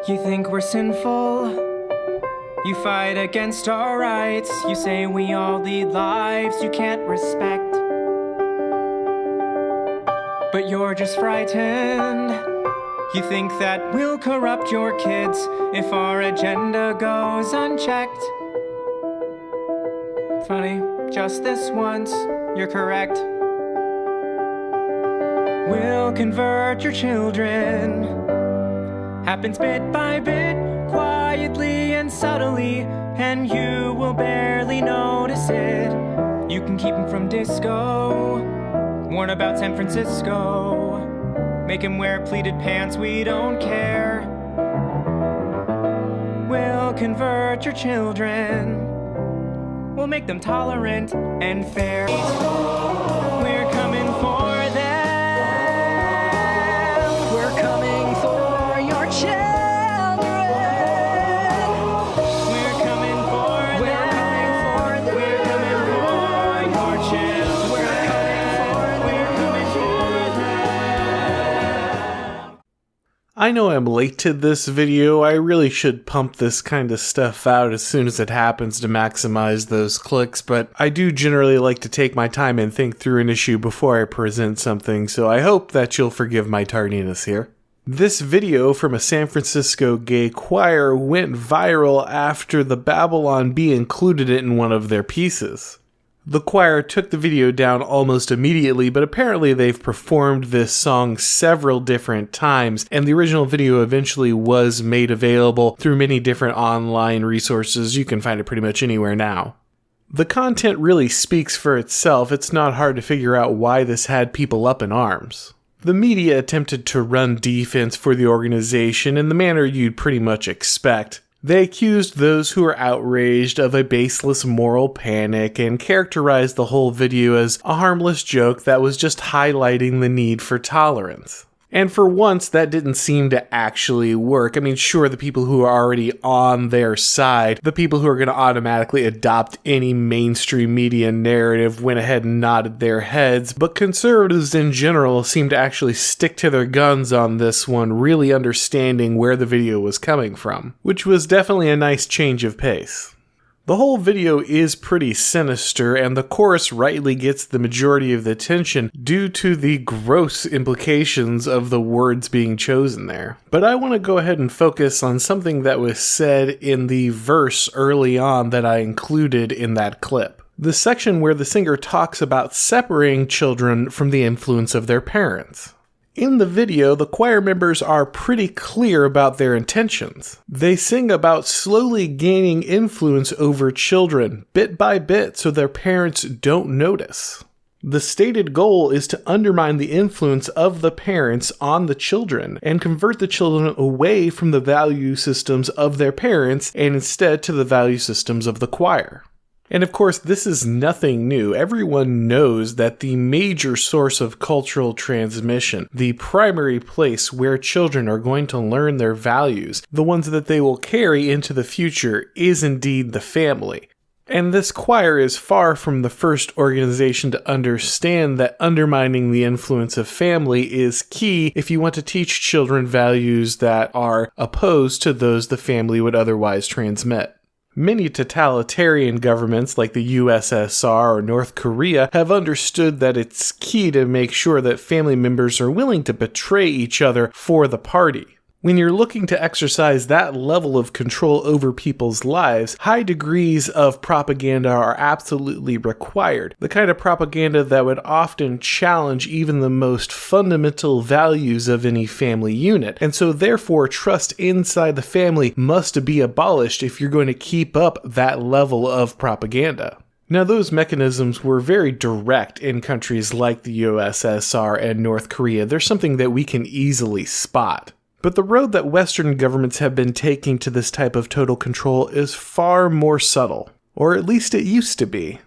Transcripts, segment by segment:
You think we're sinful? You fight against our rights. You say we all lead lives you can't respect. But you're just frightened. You think that we'll corrupt your kids if our agenda goes unchecked. Funny, just this once, you're correct. We'll convert your children. Happens bit by bit, quietly and subtly, and you will barely notice it. You can keep him from disco, warn about San Francisco, make him wear pleated pants, we don't care. We'll convert your children. We'll make them tolerant and fair. We're coming for them. We're coming for your children. We're coming for them. We're coming for your children. We're coming for them. I know I'm late to this video. I really should pump this kind of stuff out as soon as it happens to maximize those clicks, but I do generally like to take my time and think through an issue before I present something, so I hope that you'll forgive my tardiness here. This video from a San Francisco gay choir went viral after the Babylon Bee included it in one of their pieces. The choir took the video down almost immediately, but apparently they've performed this song several different times, and the original video eventually was made available through many different online resources. You can find it pretty much anywhere now. The content really speaks for itself. It's not hard to figure out why this had people up in arms. The media attempted to run defense for the organization in the manner you'd pretty much expect. They accused those who were outraged of a baseless moral panic and characterized the whole video as a harmless joke that was just highlighting the need for tolerance. And for once, that didn't seem to actually work. I mean, sure, the people who are already on their side, the people who are going to automatically adopt any mainstream media narrative went ahead and nodded their heads, but conservatives in general seem to actually stick to their guns on this one, really understanding where the video was coming from, which was definitely a nice change of pace. The whole video is pretty sinister, and the chorus rightly gets the majority of the attention due to the gross implications of the words being chosen there. But I want to go ahead and focus on something that was said in the verse early on that I included in that clip. The section where the singer talks about separating children from the influence of their parents. In the video, the choir members are pretty clear about their intentions. They sing about slowly gaining influence over children, bit by bit, so their parents don't notice. The stated goal is to undermine the influence of the parents on the children and convert the children away from the value systems of their parents and instead to the value systems of the choir. And of course, this is nothing new. Everyone knows that the major source of cultural transmission, the primary place where children are going to learn their values, the ones that they will carry into the future, is indeed the family. And this choir is far from the first organization to understand that undermining the influence of family is key if you want to teach children values that are opposed to those the family would otherwise transmit. Many totalitarian governments like the USSR or North Korea have understood that it's key to make sure that family members are willing to betray each other for the party. When you're looking to exercise that level of control over people's lives, high degrees of propaganda are absolutely required. The kind of propaganda that would often challenge even the most fundamental values of any family unit. And so therefore, trust inside the family must be abolished if you're going to keep up that level of propaganda. Now, those mechanisms were very direct in countries like the USSR and North Korea. They're something that we can easily spot. But the road that Western governments have been taking to this type of total control is far more subtle, or at least it used to be.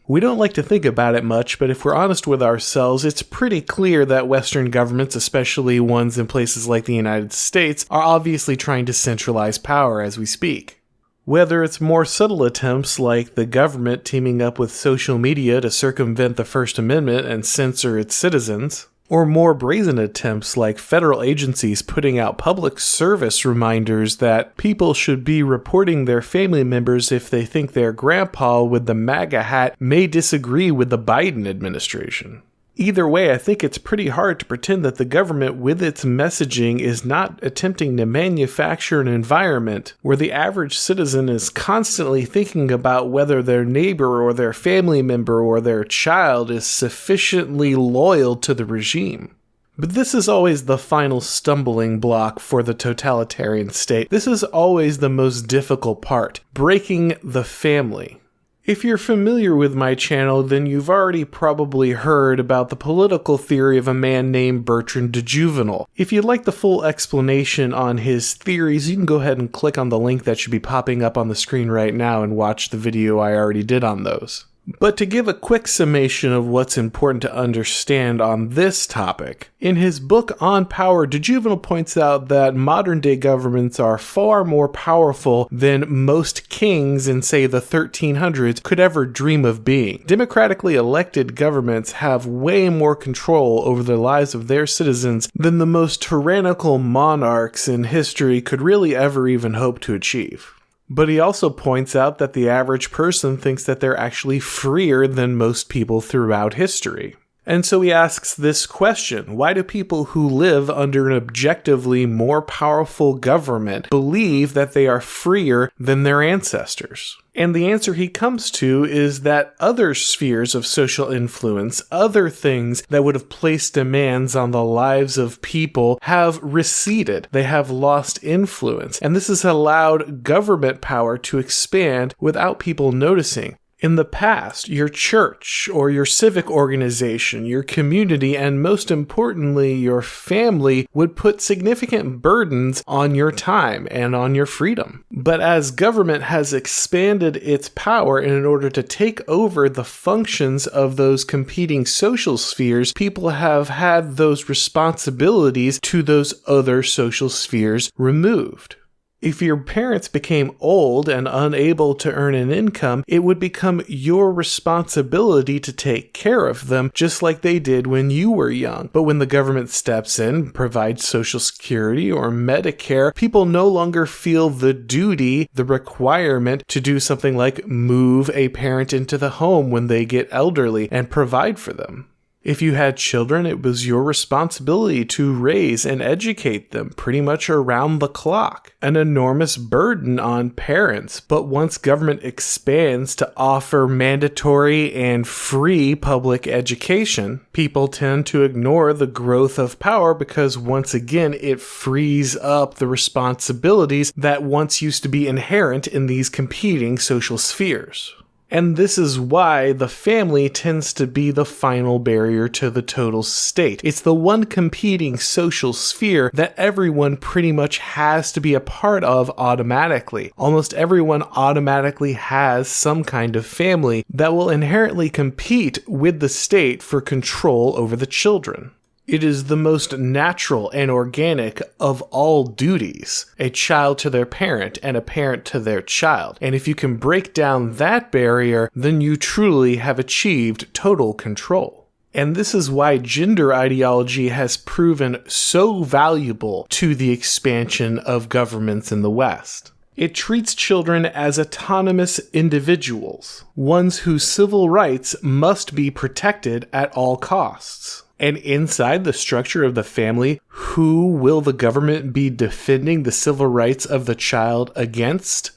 We don't like to think about it much, but if we're honest with ourselves, it's pretty clear that Western governments, especially ones in places like the United States, are obviously trying to centralize power as we speak. Whether it's more subtle attempts like the government teaming up with social media to circumvent the First Amendment and censor its citizens, Or more brazen attempts like federal agencies putting out public service reminders that people should be reporting their family members if they think their grandpa with the MAGA hat may disagree with the Biden administration. Either way, I think it's pretty hard to pretend that the government with its messaging is not attempting to manufacture an environment where the average citizen is constantly thinking about whether their neighbor or their family member or their child is sufficiently loyal to the regime. But this is always the final stumbling block for the totalitarian state. This is always the most difficult part, breaking the family. If you're familiar with my channel, then you've already probably heard about the political theory of a man named Bertrand de Juvenal. If you'd like the full explanation on his theories, you can go ahead and click on the link that should be popping up on the screen right now and watch the video I already did on those. But to give a quick summation of what's important to understand on this topic, in his book On Power, de Juvenal points out that modern-day governments are far more powerful than most kings in, say, the 1300s could ever dream of being. Democratically elected governments have way more control over the lives of their citizens than the most tyrannical monarchs in history could really ever even hope to achieve. But he also points out that the average person thinks that they're actually freer than most people throughout history. And so he asks this question: why do people who live under an objectively more powerful government believe that they are freer than their ancestors? And the answer he comes to is that other spheres of social influence, other things that would have placed demands on the lives of people, have receded. They have lost influence. And this has allowed government power to expand without people noticing. In the past, your church or your civic organization, your community, and most importantly, your family would put significant burdens on your time and on your freedom. But as government has expanded its power in order to take over the functions of those competing social spheres, people have had those responsibilities to those other social spheres removed. If your parents became old and unable to earn an income, it would become your responsibility to take care of them, just like they did when you were young. But when the government steps in, provides Social Security or Medicare, people no longer feel the duty, the requirement to do something like move a parent into the home when they get elderly and provide for them. If you had children, it was your responsibility to raise and educate them pretty much around the clock. An enormous burden on parents, but once government expands to offer mandatory and free public education, people tend to ignore the growth of power because once again it frees up the responsibilities that once used to be inherent in these competing social spheres. And this is why the family tends to be the final barrier to the total state. It's the one competing social sphere that everyone pretty much has to be a part of automatically. Almost everyone automatically has some kind of family that will inherently compete with the state for control over the children. It is the most natural and organic of all duties, a child to their parent and a parent to their child. And if you can break down that barrier, then you truly have achieved total control. And this is why gender ideology has proven so valuable to the expansion of governments in the West. It treats children as autonomous individuals, ones whose civil rights must be protected at all costs. And inside the structure of the family, who will the government be defending the civil rights of the child against?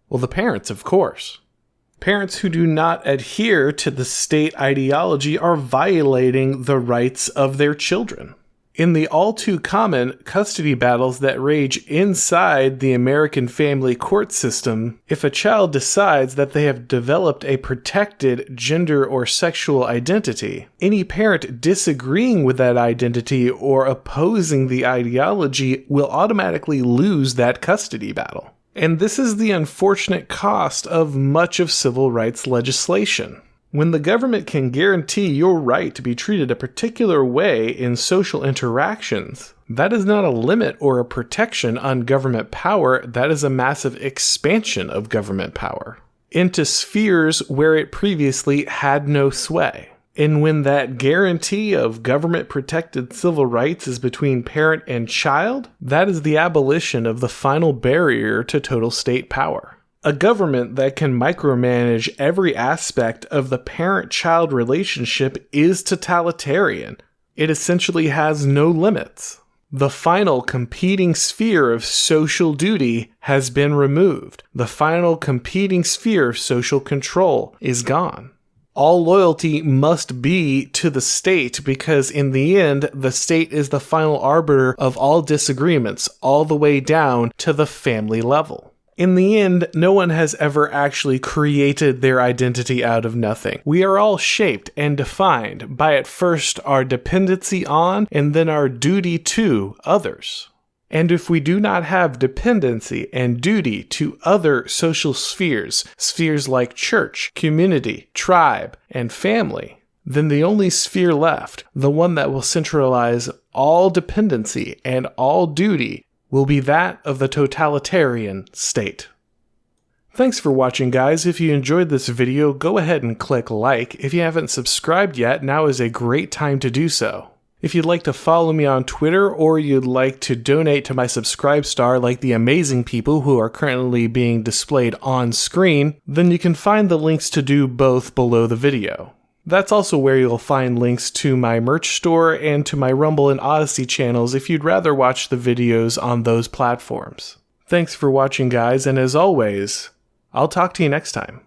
Well, the parents, of course. Parents who do not adhere to the state ideology are violating the rights of their children. In the all-too-common custody battles that rage inside the American family court system, if a child decides that they have developed a protected gender or sexual identity, any parent disagreeing with that identity or opposing the ideology will automatically lose that custody battle. And this is the unfortunate cost of much of civil rights legislation. When the government can guarantee your right to be treated a particular way in social interactions, that is not a limit or a protection on government power, that is a massive expansion of government power into spheres where it previously had no sway. And when that guarantee of government-protected civil rights is between parent and child, that is the abolition of the final barrier to total state power. A government that can micromanage every aspect of the parent-child relationship is totalitarian. It essentially has no limits. The final competing sphere of social duty has been removed. The final competing sphere of social control is gone. All loyalty must be to the state because in the end, the state is the final arbiter of all disagreements, all the way down to the family level. In the end, no one has ever actually created their identity out of nothing. We are all shaped and defined by at first our dependency on and then our duty to others. And if we do not have dependency and duty to other social spheres, spheres like church, community, tribe, and family, then the only sphere left, the one that will centralize all dependency and all duty, will be that of the totalitarian state. Thanks for watching, guys. If you enjoyed this video, go ahead and click like. If you haven't subscribed yet, now is a great time to do so. If you'd like to follow me on Twitter or you'd like to donate to my Subscribe Star like the amazing people who are currently being displayed on screen, then you can find the links to do both below the video. That's also where you'll find links to my merch store and to my Rumble and Odyssey channels if you'd rather watch the videos on those platforms. Thanks for watching, guys, and as always, I'll talk to you next time.